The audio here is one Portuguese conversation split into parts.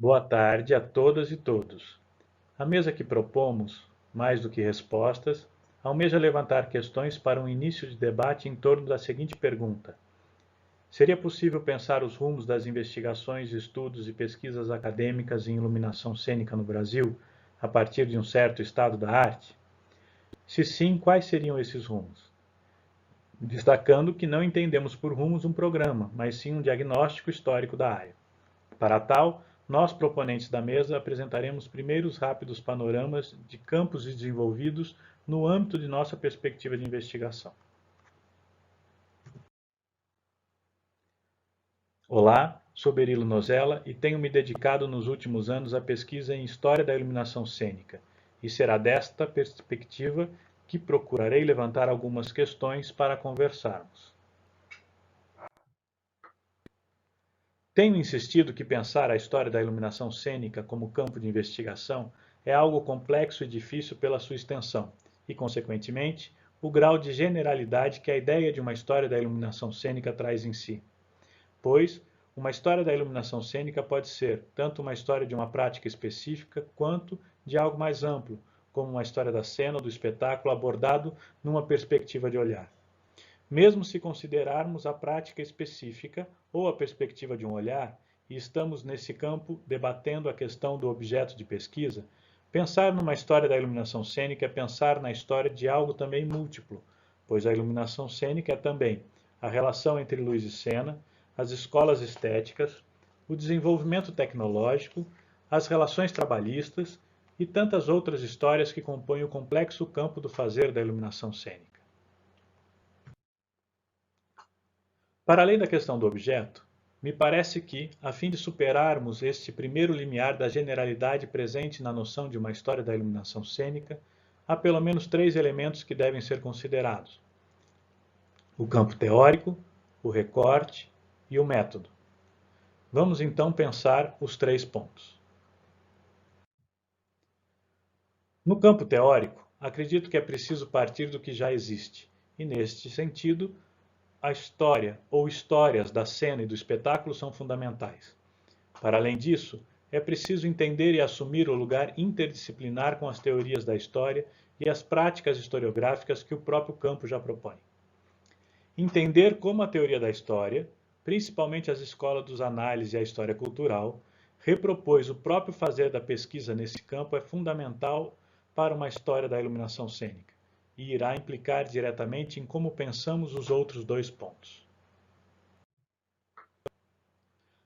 Boa tarde a todas e todos. A mesa que propomos, mais do que respostas, almeja levantar questões para um início de debate em torno da seguinte pergunta: seria possível pensar os rumos das investigações, estudos e pesquisas acadêmicas em iluminação cênica no Brasil a partir de um certo estado da arte? Se sim, quais seriam esses rumos? Destacando que não entendemos por rumos um programa, mas sim um diagnóstico histórico da área. Para tal, nós, proponentes da mesa, apresentaremos primeiros rápidos panoramas de campos desenvolvidos no âmbito de nossa perspectiva de investigação. Olá, sou Berilo Nozella e tenho me dedicado nos últimos anos à pesquisa em História da Iluminação Cênica, e será desta perspectiva que procurarei levantar algumas questões para conversarmos. Tenho insistido que pensar a história da iluminação cênica como campo de investigação é algo complexo e difícil pela sua extensão e, consequentemente, o grau de generalidade que a ideia de uma história da iluminação cênica traz em si. Pois, uma história da iluminação cênica pode ser tanto uma história de uma prática específica quanto de algo mais amplo, como uma história da cena ou do espetáculo abordado numa perspectiva de olhar. Mesmo se considerarmos a prática específica ou a perspectiva de um olhar, e estamos nesse campo debatendo a questão do objeto de pesquisa, pensar numa história da iluminação cênica é pensar na história de algo também múltiplo, pois a iluminação cênica é também a relação entre luz e cena, as escolas estéticas, o desenvolvimento tecnológico, as relações trabalhistas e tantas outras histórias que compõem o complexo campo do fazer da iluminação cênica. Para além da questão do objeto, me parece que, a fim de superarmos este primeiro limiar da generalidade presente na noção de uma história da iluminação cênica, há pelo menos três elementos que devem ser considerados: o campo teórico, o recorte e o método. Vamos então pensar os três pontos. No campo teórico, acredito que é preciso partir do que já existe, e neste sentido, a história ou histórias da cena e do espetáculo são fundamentais. Para além disso, é preciso entender e assumir o lugar interdisciplinar com as teorias da história e as práticas historiográficas que o próprio campo já propõe. Entender como a teoria da história, principalmente as escolas dos análises e a história cultural, repropôs o próprio fazer da pesquisa nesse campo é fundamental para uma história da iluminação cênica e irá implicar diretamente em como pensamos os outros dois pontos.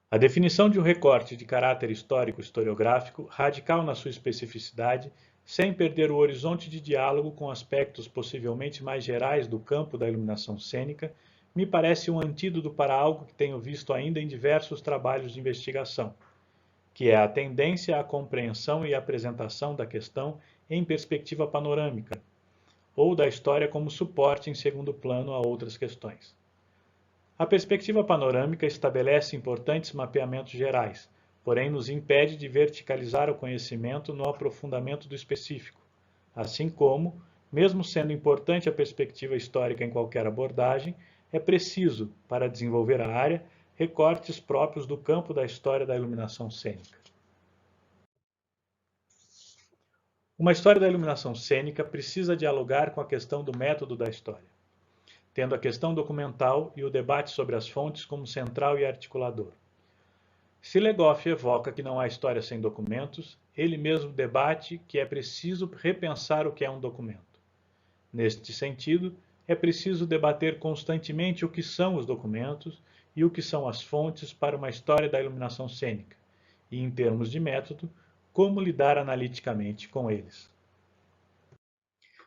A definição de um recorte de caráter histórico-historiográfico, radical na sua especificidade, sem perder o horizonte de diálogo com aspectos possivelmente mais gerais do campo da iluminação cênica, me parece um antídoto para algo que tenho visto ainda em diversos trabalhos de investigação, que é a tendência à compreensão e apresentação da questão em perspectiva panorâmica, ou da história como suporte em segundo plano a outras questões. A perspectiva panorâmica estabelece importantes mapeamentos gerais, porém nos impede de verticalizar o conhecimento no aprofundamento do específico, assim como, mesmo sendo importante a perspectiva histórica em qualquer abordagem, é preciso, para desenvolver a área, recortes próprios do campo da história da iluminação cênica. Uma história da iluminação cênica precisa dialogar com a questão do método da história, tendo a questão documental e o debate sobre as fontes como central e articulador. Se Legoff evoca que não há história sem documentos, ele mesmo debate que é preciso repensar o que é um documento. Neste sentido, é preciso debater constantemente o que são os documentos e o que são as fontes para uma história da iluminação cênica, e, em termos de método, como lidar analiticamente com eles.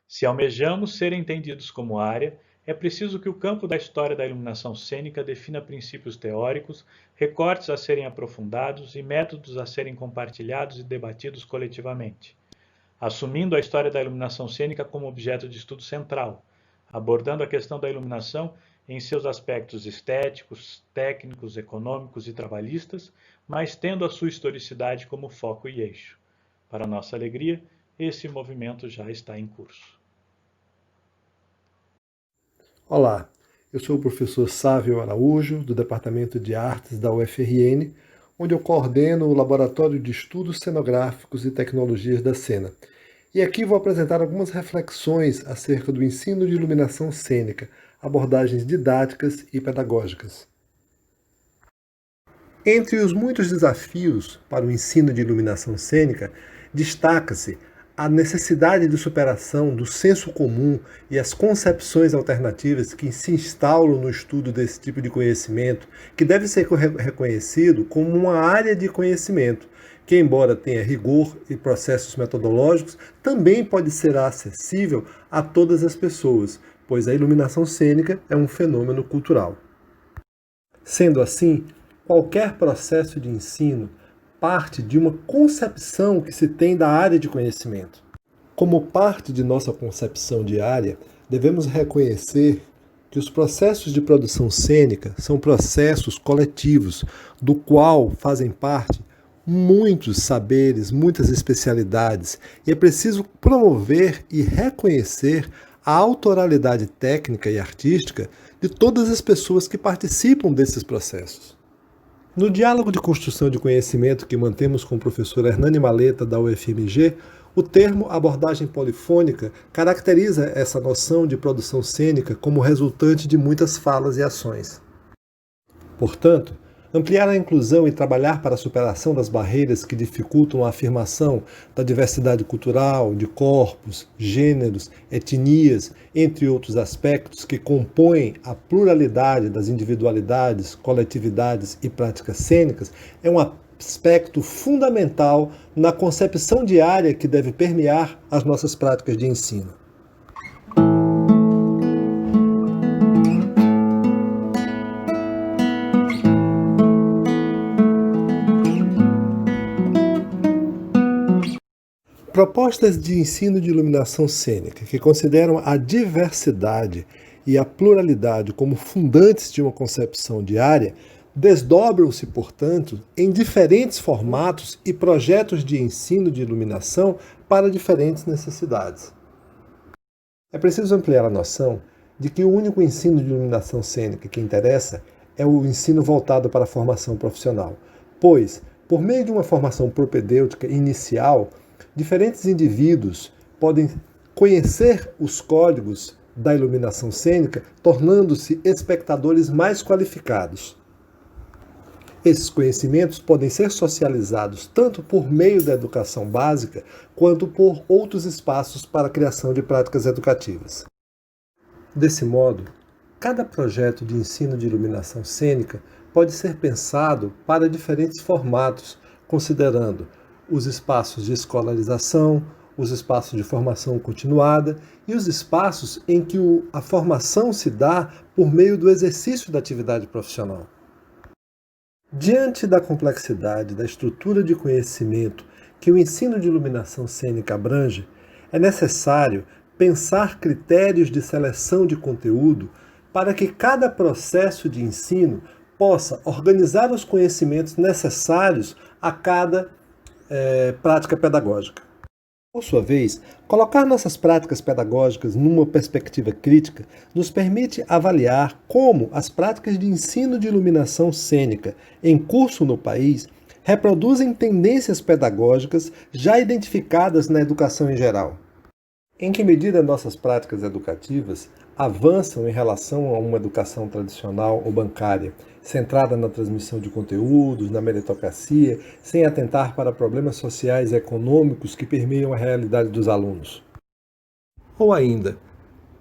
Se almejamos ser entendidos como área, é preciso que o campo da história da iluminação cênica defina princípios teóricos, recortes a serem aprofundados e métodos a serem compartilhados e debatidos coletivamente, assumindo a história da iluminação cênica como objeto de estudo central, abordando a questão da iluminação em seus aspectos estéticos, técnicos, econômicos e trabalhistas, mas tendo a sua historicidade como foco e eixo. Para nossa alegria, esse movimento já está em curso. Olá, eu sou o professor Sávio Araújo, do Departamento de Artes da UFRN, onde eu coordeno o Laboratório de Estudos Cenográficos e Tecnologias da Cena. E aqui vou apresentar algumas reflexões acerca do ensino de iluminação cênica, abordagens didáticas e pedagógicas. Entre os muitos desafios para o ensino de iluminação cênica, destaca-se a necessidade de superação do senso comum e as concepções alternativas que se instauram no estudo desse tipo de conhecimento, que deve ser reconhecido como uma área de conhecimento, que, embora tenha rigor e processos metodológicos, também pode ser acessível a todas as pessoas, pois a iluminação cênica é um fenômeno cultural. Sendo assim, qualquer processo de ensino parte de uma concepção que se tem da área de conhecimento. Como parte de nossa concepção de área, devemos reconhecer que os processos de produção cênica são processos coletivos, do qual fazem parte muitos saberes, muitas especialidades, e é preciso promover e reconhecer a autoralidade técnica e artística de todas as pessoas que participam desses processos. No diálogo de construção de conhecimento que mantemos com o professor Hernani Maleta, da UFMG, o termo abordagem polifônica caracteriza essa noção de produção cênica como resultante de muitas falas e ações. Portanto, ampliar a inclusão e trabalhar para a superação das barreiras que dificultam a afirmação da diversidade cultural, de corpos, gêneros, etnias, entre outros aspectos que compõem a pluralidade das individualidades, coletividades e práticas cênicas, é um aspecto fundamental na concepção diária que deve permear as nossas práticas de ensino. Propostas de ensino de iluminação cênica que consideram a diversidade e a pluralidade como fundantes de uma concepção de área desdobram-se, portanto, em diferentes formatos e projetos de ensino de iluminação para diferentes necessidades. É preciso ampliar a noção de que o único ensino de iluminação cênica que interessa é o ensino voltado para a formação profissional, pois, por meio de uma formação propedêutica inicial, diferentes indivíduos podem conhecer os códigos da iluminação cênica, tornando-se espectadores mais qualificados. Esses conhecimentos podem ser socializados tanto por meio da educação básica, quanto por outros espaços para a criação de práticas educativas. Desse modo, cada projeto de ensino de iluminação cênica pode ser pensado para diferentes formatos, considerando os espaços de escolarização, os espaços de formação continuada e os espaços em que a formação se dá por meio do exercício da atividade profissional. Diante da complexidade da estrutura de conhecimento que o ensino de iluminação cênica abrange, é necessário pensar critérios de seleção de conteúdo para que cada processo de ensino possa organizar os conhecimentos necessários a cada prática pedagógica. Por sua vez, colocar nossas práticas pedagógicas numa perspectiva crítica nos permite avaliar como as práticas de ensino de iluminação cênica em curso no país reproduzem tendências pedagógicas já identificadas na educação em geral. Em que medida nossas práticas educativas avançam em relação a uma educação tradicional ou bancária, centrada na transmissão de conteúdos, na meritocracia, sem atentar para problemas sociais e econômicos que permeiam a realidade dos alunos? Ou ainda,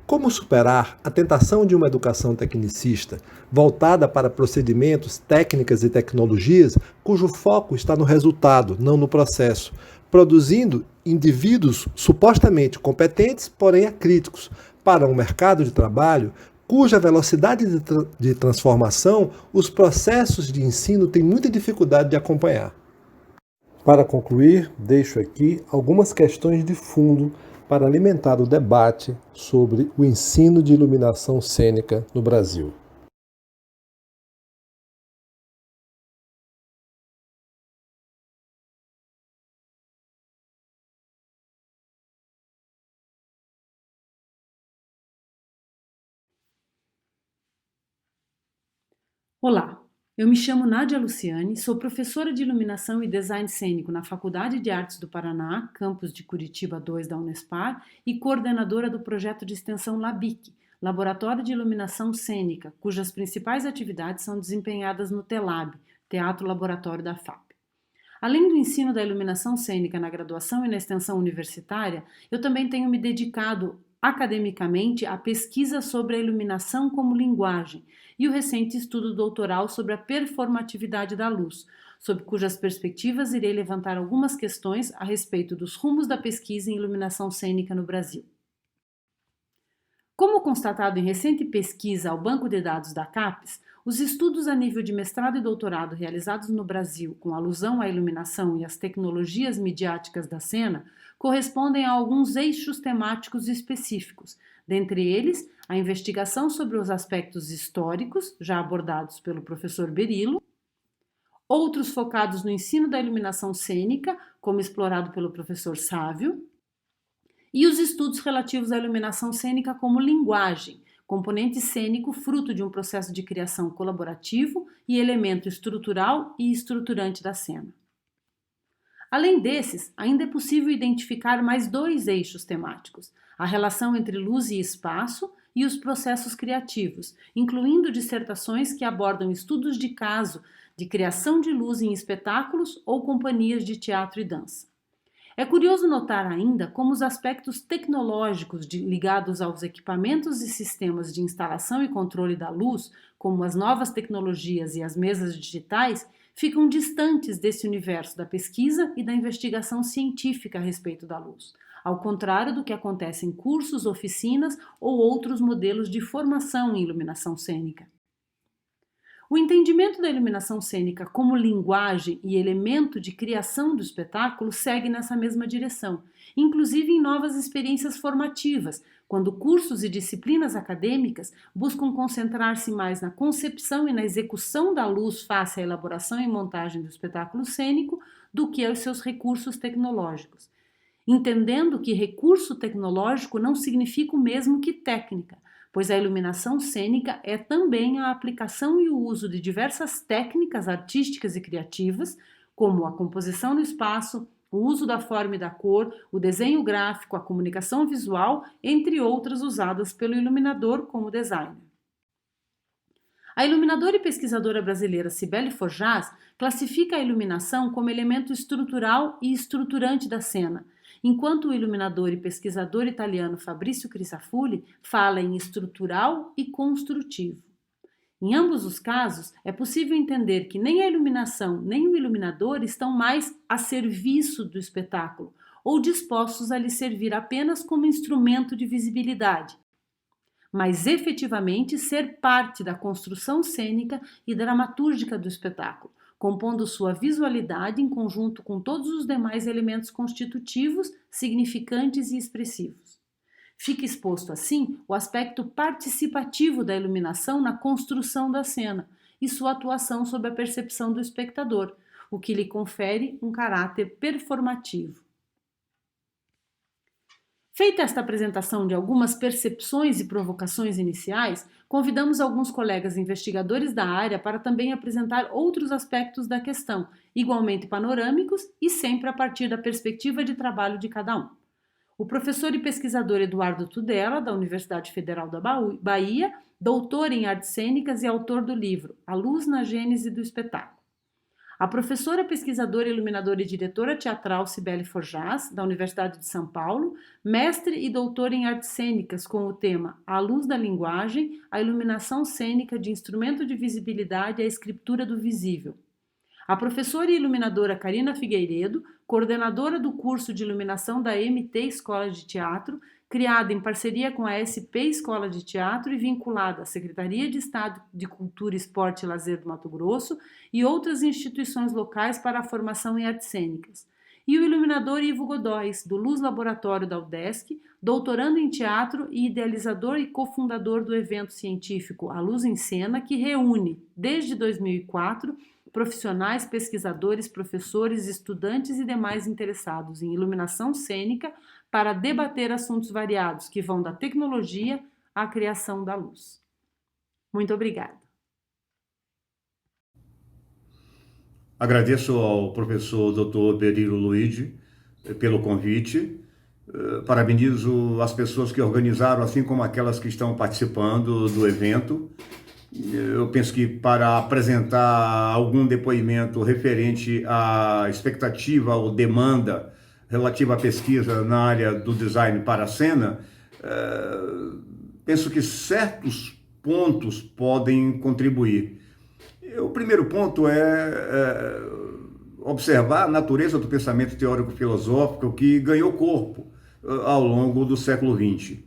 como superar a tentação de uma educação tecnicista, voltada para procedimentos, técnicas e tecnologias, cujo foco está no resultado, não no processo, produzindo indivíduos supostamente competentes, porém acríticos, para um mercado de trabalho cuja velocidade de transformação os processos de ensino têm muita dificuldade de acompanhar? Para concluir, deixo aqui algumas questões de fundo para alimentar o debate sobre o ensino de iluminação cênica no Brasil. Olá, Eu me chamo Nádia Luciani, sou professora de Iluminação e Design Cênico na Faculdade de Artes do Paraná, campus de Curitiba 2 da Unespar, e coordenadora do projeto de extensão LABIC, Laboratório de Iluminação Cênica, cujas principais atividades são desempenhadas no TELAB, Teatro Laboratório da FAP. Além do ensino da iluminação cênica na graduação e na extensão universitária, eu também tenho me dedicado academicamente à pesquisa sobre a iluminação como linguagem e o recente estudo doutoral sobre a performatividade da luz, sob cujas perspectivas irei levantar algumas questões a respeito dos rumos da pesquisa em iluminação cênica no Brasil. Como constatado em recente pesquisa ao Banco de Dados da CAPES, os estudos a nível de mestrado e doutorado realizados no Brasil com alusão à iluminação e às tecnologias midiáticas da cena correspondem a alguns eixos temáticos específicos, dentre eles a investigação sobre os aspectos históricos, já abordados pelo professor Berilo, outros focados no ensino da iluminação cênica, como explorado pelo professor Sávio, e os estudos relativos à iluminação cênica como linguagem, componente cênico fruto de um processo de criação colaborativo e elemento estrutural e estruturante da cena. Além desses, ainda é possível identificar mais dois eixos temáticos, a relação entre luz e espaço e os processos criativos, incluindo dissertações que abordam estudos de caso de criação de luz em espetáculos ou companhias de teatro e dança. É curioso notar ainda como os aspectos tecnológicos ligados aos equipamentos e sistemas de instalação e controle da luz, como as novas tecnologias e as mesas digitais, ficam distantes desse universo da pesquisa e da investigação científica a respeito da luz, ao contrário do que acontece em cursos, oficinas ou outros modelos de formação em iluminação cênica. O entendimento da iluminação cênica como linguagem e elemento de criação do espetáculo segue nessa mesma direção, inclusive em novas experiências formativas, quando cursos e disciplinas acadêmicas buscam concentrar-se mais na concepção e na execução da luz face à elaboração e montagem do espetáculo cênico do que aos seus recursos tecnológicos, entendendo que recurso tecnológico não significa o mesmo que técnica, pois a iluminação cênica é também a aplicação e o uso de diversas técnicas artísticas e criativas, como a composição no espaço, o uso da forma e da cor, o desenho gráfico, a comunicação visual, entre outras usadas pelo iluminador como designer. A iluminadora e pesquisadora brasileira Cibele Forjaz classifica a iluminação como elemento estrutural e estruturante da cena, enquanto o iluminador e pesquisador italiano Fabrizio Crisafulli fala em estrutural e construtivo. Em ambos os casos, é possível entender que nem a iluminação nem o iluminador estão mais a serviço do espetáculo ou dispostos a lhe servir apenas como instrumento de visibilidade, mas efetivamente ser parte da construção cênica e dramatúrgica do espetáculo, compondo sua visualidade em conjunto com todos os demais elementos constitutivos, significantes e expressivos. Fica exposto, assim, o aspecto participativo da iluminação na construção da cena e sua atuação sob a percepção do espectador, o que lhe confere um caráter performativo. Feita esta apresentação de algumas percepções e provocações iniciais, convidamos alguns colegas investigadores da área para também apresentar outros aspectos da questão, igualmente panorâmicos e sempre a partir da perspectiva de trabalho de cada um. O professor e pesquisador Eduardo Tudela, da Universidade Federal da Bahia, doutor em artes cênicas e autor do livro A Luz na Gênese do Espetáculo. A professora, pesquisadora, iluminadora e diretora teatral Cibele Forjaz, da Universidade de São Paulo, mestre e doutora em artes cênicas com o tema A Luz da Linguagem, a iluminação cênica de instrumento de visibilidade e a escritura do visível. A professora e iluminadora Karina Figueiredo, coordenadora do curso de iluminação da MT Escola de Teatro, criada em parceria com a SP Escola de Teatro e vinculada à Secretaria de Estado de Cultura, Esporte e Lazer do Mato Grosso e outras instituições locais para a formação em artes cênicas. E o iluminador Ivo Godóis, do Luz Laboratório da UDESC, doutorando em teatro e idealizador e cofundador do evento científico A Luz em Cena, que reúne, desde 2004, profissionais, pesquisadores, professores, estudantes e demais interessados em iluminação cênica para debater assuntos variados que vão da tecnologia à criação da luz. Muito obrigada. Agradeço ao professor Dr. Berilo Luigi pelo convite. Parabenizo as pessoas que organizaram, assim como aquelas que estão participando do evento. Eu penso que para apresentar algum depoimento referente à expectativa ou demanda relativa à pesquisa na área do design para a cena, penso que certos pontos podem contribuir. O primeiro ponto é observar a natureza do pensamento teórico-filosófico que ganhou corpo ao longo do século XX.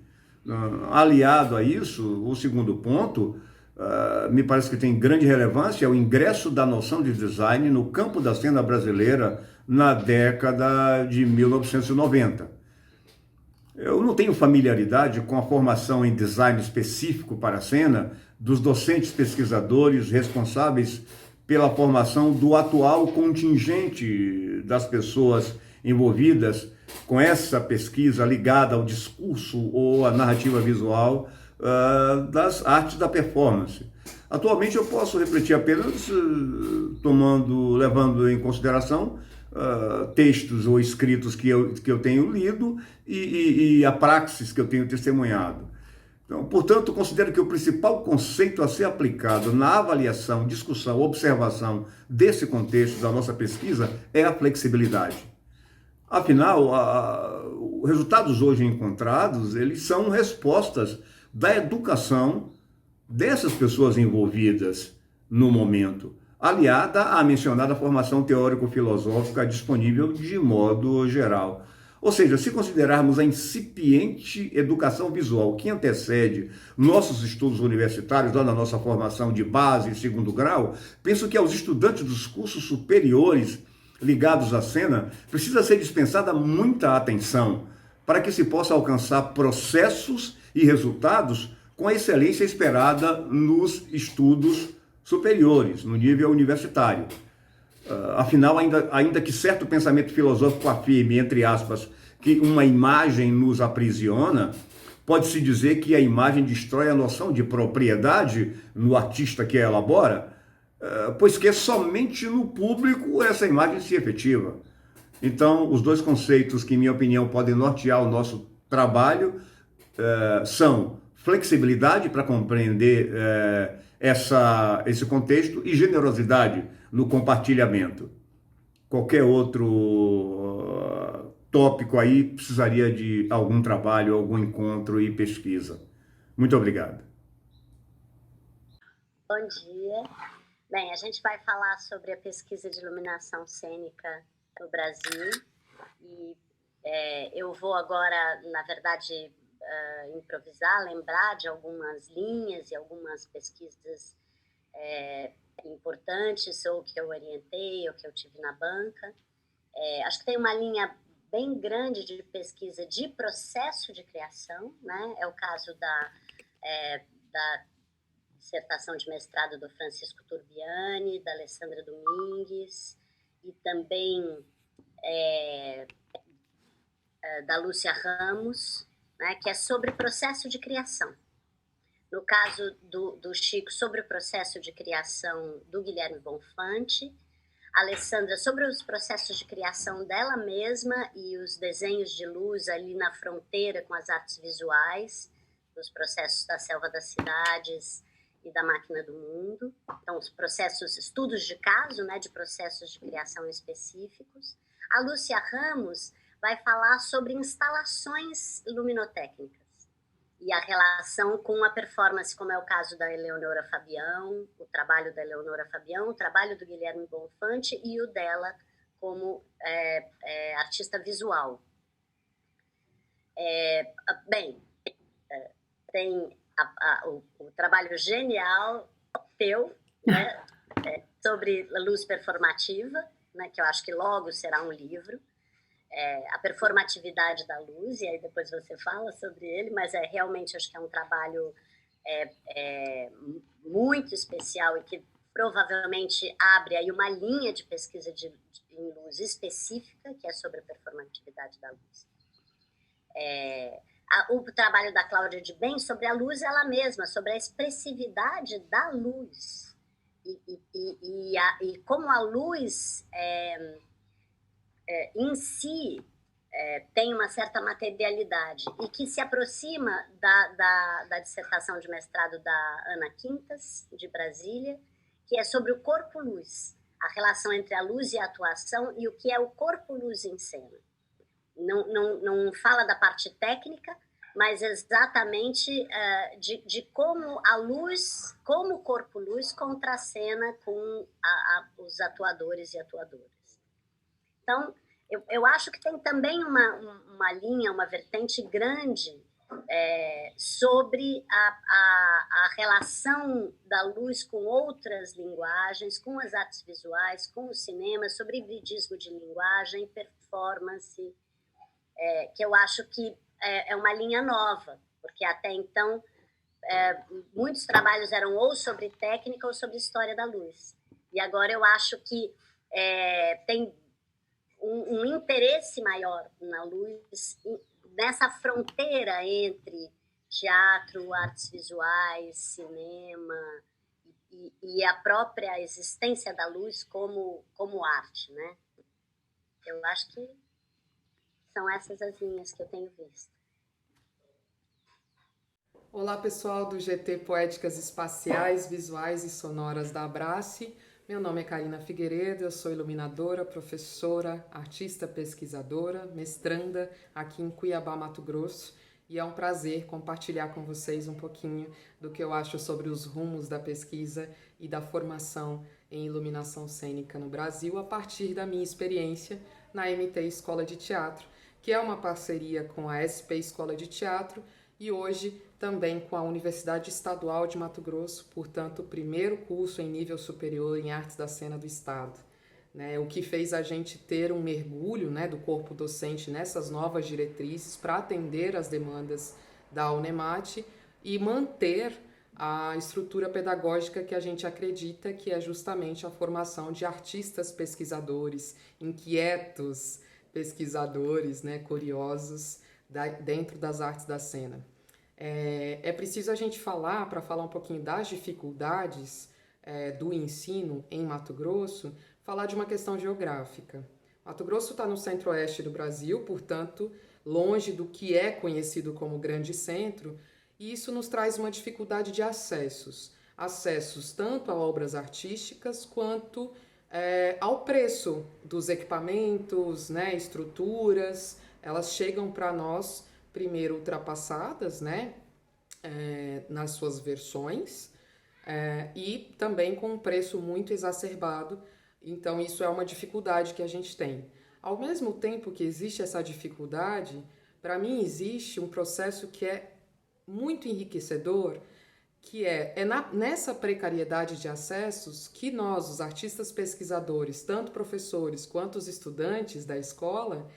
Aliado a isso, o segundo ponto, me parece que tem grande relevância, é o ingresso da noção de design no campo da cena brasileira na década de 1990. Eu não tenho familiaridade com a formação em design específico para a cena dos docentes pesquisadores responsáveis pela formação do atual contingente das pessoas envolvidas com essa pesquisa ligada ao discurso ou à narrativa visual das artes da performance. Atualmente eu posso refletir apenas levando em consideração textos ou escritos que eu tenho lido e a praxis que eu tenho testemunhado. Então, portanto, considero que o principal conceito a ser aplicado na avaliação, discussão, observação desse contexto da nossa pesquisa é a flexibilidade. Afinal, os resultados hoje encontrados, eles são respostas da educação dessas pessoas envolvidas no momento, aliada à mencionada formação teórico-filosófica disponível de modo geral. Ou seja, se considerarmos a incipiente educação visual que antecede nossos estudos universitários, lá na nossa formação de base e segundo grau, penso que aos estudantes dos cursos superiores ligados à cena precisa ser dispensada muita atenção para que se possa alcançar processos e resultados com a excelência esperada nos estudos superiores, no nível universitário. Afinal, ainda que certo pensamento filosófico afirme, entre aspas, que uma imagem nos aprisiona, pode-se dizer que a imagem destrói a noção de propriedade no artista que a elabora, pois que somente no público essa imagem se efetiva. Então, os dois conceitos que, em minha opinião, podem nortear o nosso trabalho são flexibilidade para compreender esse contexto e generosidade no compartilhamento. Qualquer outro tópico aí precisaria de algum trabalho, algum encontro e pesquisa. Muito obrigado. Bom dia. Bem, a gente vai falar sobre a pesquisa de iluminação cênica no Brasil e eu vou agora, na verdade, improvisar, lembrar de algumas linhas e algumas pesquisas importantes, ou que eu orientei, ou que eu tive na banca. Acho que tem uma linha bem grande de pesquisa de processo de criação, né? É o caso da dissertação de mestrado do Francisco Turbiani, da Alessandra Domingues, e também da Lúcia Ramos, né? Que é sobre processo de criação. No caso do Chico, sobre o processo de criação do Guilherme Bonfante, a Alessandra sobre os processos de criação dela mesma e os desenhos de luz ali na fronteira com as artes visuais, dos processos da Selva das Cidades e da Máquina do Mundo. Então, os processos, estudos de caso, né, de processos de criação específicos. A Lúcia Ramos vai falar sobre instalações luminotécnicas e a relação com a performance, como é o caso da Eleonora Fabião, o trabalho da Eleonora Fabião, o trabalho do Guilherme Bonfante e o dela como artista visual. Tem o trabalho genial teu, né, sobre luz performativa, né, que eu acho que logo será um livro. A performatividade da luz, e aí depois você fala sobre ele, mas realmente acho que é um trabalho muito especial e que provavelmente abre aí uma linha de pesquisa em luz específica, que é sobre a performatividade da luz. O trabalho da Cláudia de Bem sobre a luz ela mesma, sobre a expressividade da luz e como a luz em si tem uma certa materialidade e que se aproxima da dissertação de mestrado da Ana Quintas, de Brasília, que é sobre o corpo-luz, a relação entre a luz e a atuação e o que é o corpo-luz em cena. Não fala da parte técnica, mas exatamente de como a luz, como o corpo-luz contracena com os atuadores e atuadoras. Então, eu acho que tem também uma linha, uma vertente grande sobre a relação da luz com outras linguagens, com as artes visuais, com o cinema, sobre hibridismo de linguagem, performance, que eu acho que é uma linha nova, porque até então muitos trabalhos eram ou sobre técnica ou sobre história da luz. E agora eu acho que tem um interesse maior na luz, nessa fronteira entre teatro, artes visuais, cinema e a própria existência da luz como arte, né? Eu acho que são essas as linhas que eu tenho visto. Olá, pessoal do GT Poéticas Espaciais, Visuais e Sonoras da Abrace. Meu nome é Karina Figueiredo, eu sou iluminadora, professora, artista pesquisadora, mestranda aqui em Cuiabá, Mato Grosso, e é um prazer compartilhar com vocês um pouquinho do que eu acho sobre os rumos da pesquisa e da formação em iluminação cênica no Brasil a partir da minha experiência na MT Escola de Teatro, que é uma parceria com a SP Escola de Teatro e hoje também com a Universidade Estadual de Mato Grosso, portanto, o primeiro curso em nível superior em artes da cena do Estado. O que fez a gente ter um mergulho do corpo docente nessas novas diretrizes para atender as demandas da UNEMAT e manter a estrutura pedagógica que a gente acredita que é justamente a formação de artistas pesquisadores, inquietos pesquisadores, curiosos dentro das artes da cena. É preciso a gente para falar um pouquinho das dificuldades do ensino em Mato Grosso, falar de uma questão geográfica. Mato Grosso está no centro-oeste do Brasil, portanto, longe do que é conhecido como grande centro, e isso nos traz uma dificuldade de acessos tanto a obras artísticas quanto ao preço dos equipamentos, estruturas. Elas chegam para nós primeiro ultrapassadas, nas suas versões, e também com um preço muito exacerbado. Então isso é uma dificuldade que a gente tem. Ao mesmo tempo que existe essa dificuldade, para mim existe um processo que é muito enriquecedor, que nessa precariedade de acessos que nós, os artistas pesquisadores, tanto professores quanto os estudantes da escola,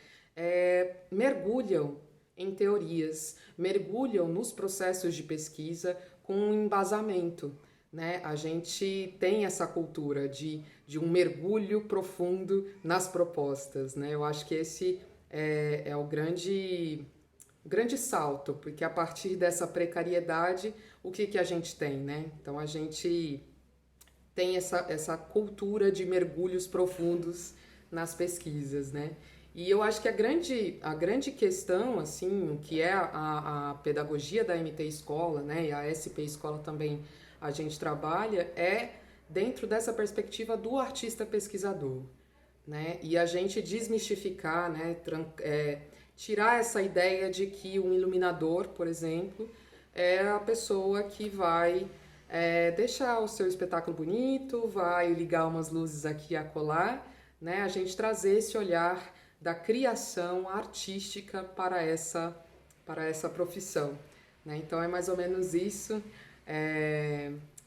mergulham em teorias, mergulham nos processos de pesquisa com um embasamento. A gente tem essa cultura de um mergulho profundo nas propostas. Eu acho que esse é o grande salto, porque a partir dessa precariedade, o que a gente tem? Então a gente tem essa cultura de mergulhos profundos nas pesquisas. E eu acho que a grande questão, assim, que é a pedagogia da MT Escola, e a SP Escola também a gente trabalha, é dentro dessa perspectiva do artista pesquisador, E a gente desmistificar, tirar essa ideia de que um iluminador, por exemplo, é a pessoa que vai deixar o seu espetáculo bonito, vai ligar umas luzes aqui e acolá, A gente trazer esse olhar da criação artística para essa profissão. Então é mais ou menos isso.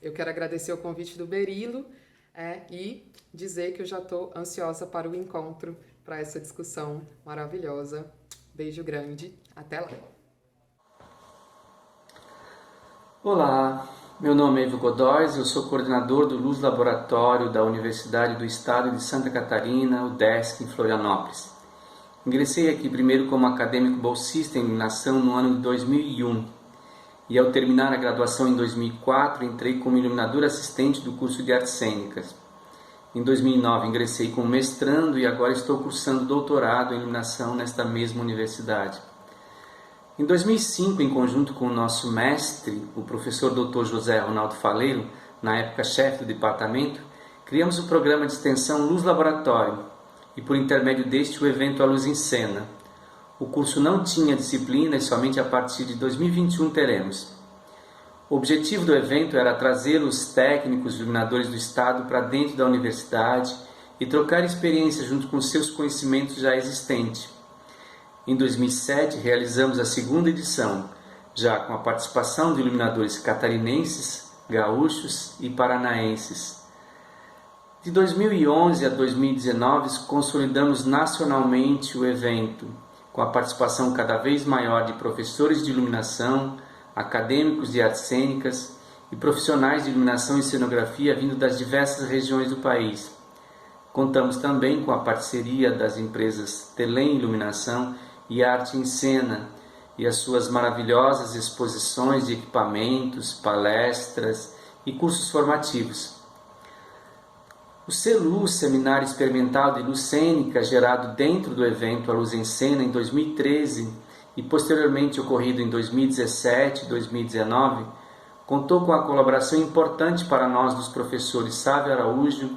Eu quero agradecer o convite do Berilo e dizer que eu já estou ansiosa para o encontro, para essa discussão maravilhosa. Beijo grande, até lá! Olá, meu nome é Ivo Godóis, eu sou coordenador do Luz Laboratório da Universidade do Estado de Santa Catarina, UDESC, em Florianópolis. Ingressei aqui primeiro como acadêmico bolsista em iluminação no ano de 2001 e ao terminar a graduação em 2004, entrei como iluminador assistente do curso de Artes Cênicas. Em 2009, ingressei como mestrando e agora estou cursando doutorado em iluminação nesta mesma universidade. Em 2005, em conjunto com o nosso mestre, o professor Dr. José Ronaldo Faleiro, na época chefe do departamento, criamos o programa de extensão Luz Laboratório e, por intermédio deste, o evento A Luz em Cena. O curso não tinha disciplina e somente a partir de 2021 teremos. O objetivo do evento era trazer os técnicos iluminadores do Estado para dentro da universidade e trocar experiências junto com seus conhecimentos já existentes. Em 2007, realizamos a segunda edição, já com a participação de iluminadores catarinenses, gaúchos e paranaenses. De 2011 a 2019, consolidamos nacionalmente o evento, com a participação cada vez maior de professores de iluminação, acadêmicos de artes cênicas e profissionais de iluminação e cenografia vindo das diversas regiões do país. Contamos também com a parceria das empresas Telem Iluminação e Arte em Cena e as suas maravilhosas exposições de equipamentos, palestras e cursos formativos. O CELUZ, Seminário Experimental de Luz Cênica, gerado dentro do evento A Luz em Cena em 2013 e posteriormente ocorrido em 2017 e 2019, contou com a colaboração importante para nós dos professores Sávio Araújo,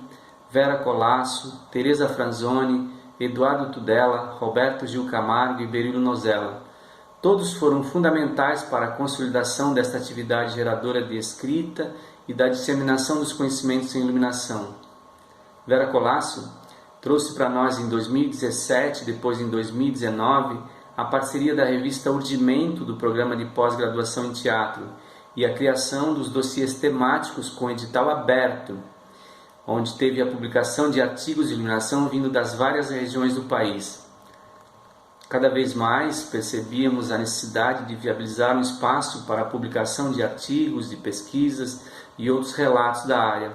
Vera Colasso, Tereza Franzoni, Eduardo Tudela, Roberto Gil Camargo e Berilo Nozella. Todos foram fundamentais para a consolidação desta atividade geradora de escrita e da disseminação dos conhecimentos em iluminação. Vera Colasso trouxe para nós em 2017, depois em 2019, a parceria da revista Urdimento do programa de pós-graduação em teatro e a criação dos dossiês temáticos com edital aberto, onde teve a publicação de artigos de iluminação vindo das várias regiões do país. Cada vez mais percebíamos a necessidade de viabilizar um espaço para a publicação de artigos, de pesquisas e outros relatos da área.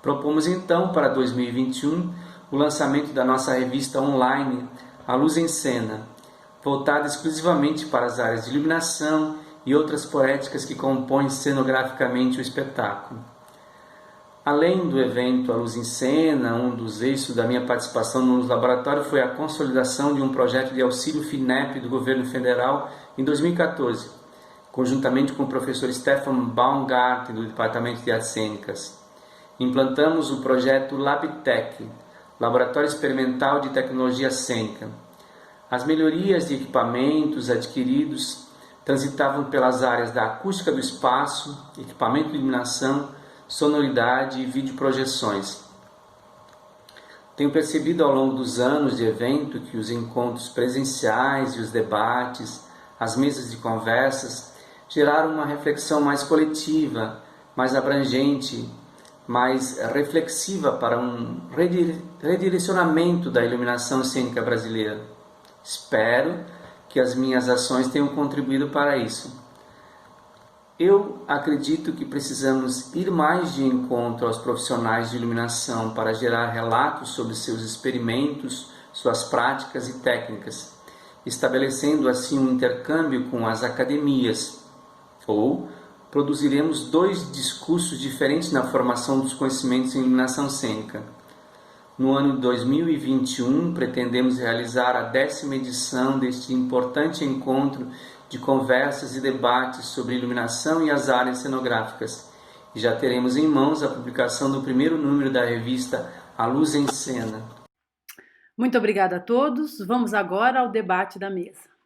Propomos então para 2021 o lançamento da nossa revista online A Luz em Cena, voltada exclusivamente para as áreas de iluminação e outras poéticas que compõem cenograficamente o espetáculo. Além do evento A Luz em Cena, um dos eixos da minha participação no Luz Laboratório foi a consolidação de um projeto de auxílio FINEP do governo federal em 2014, conjuntamente com o professor Stefan Baumgarten, do Departamento de Artes Cênicas. Implantamos o projeto LabTech, Laboratório Experimental de Tecnologia Cênica. As melhorias de equipamentos adquiridos transitavam pelas áreas da acústica do espaço, equipamento de iluminação, sonoridade e videoprojeções. Tenho percebido ao longo dos anos de evento que os encontros presenciais e os debates, as mesas de conversas, geraram uma reflexão mais coletiva, mais abrangente, mais reflexiva para um redirecionamento da iluminação cênica brasileira. Espero que as minhas ações tenham contribuído para isso. Eu acredito que precisamos ir mais de encontro aos profissionais de iluminação para gerar relatos sobre seus experimentos, suas práticas e técnicas, estabelecendo assim um intercâmbio com as academias. Ou produziremos 2 discursos diferentes na formação dos conhecimentos em iluminação cênica. No ano de 2021, pretendemos realizar a 10ª edição deste importante encontro de conversas e debates sobre iluminação e as áreas cenográficas. E já teremos em mãos a publicação do primeiro número da revista A Luz em Cena. Muito obrigada a todos. Vamos agora ao debate da mesa.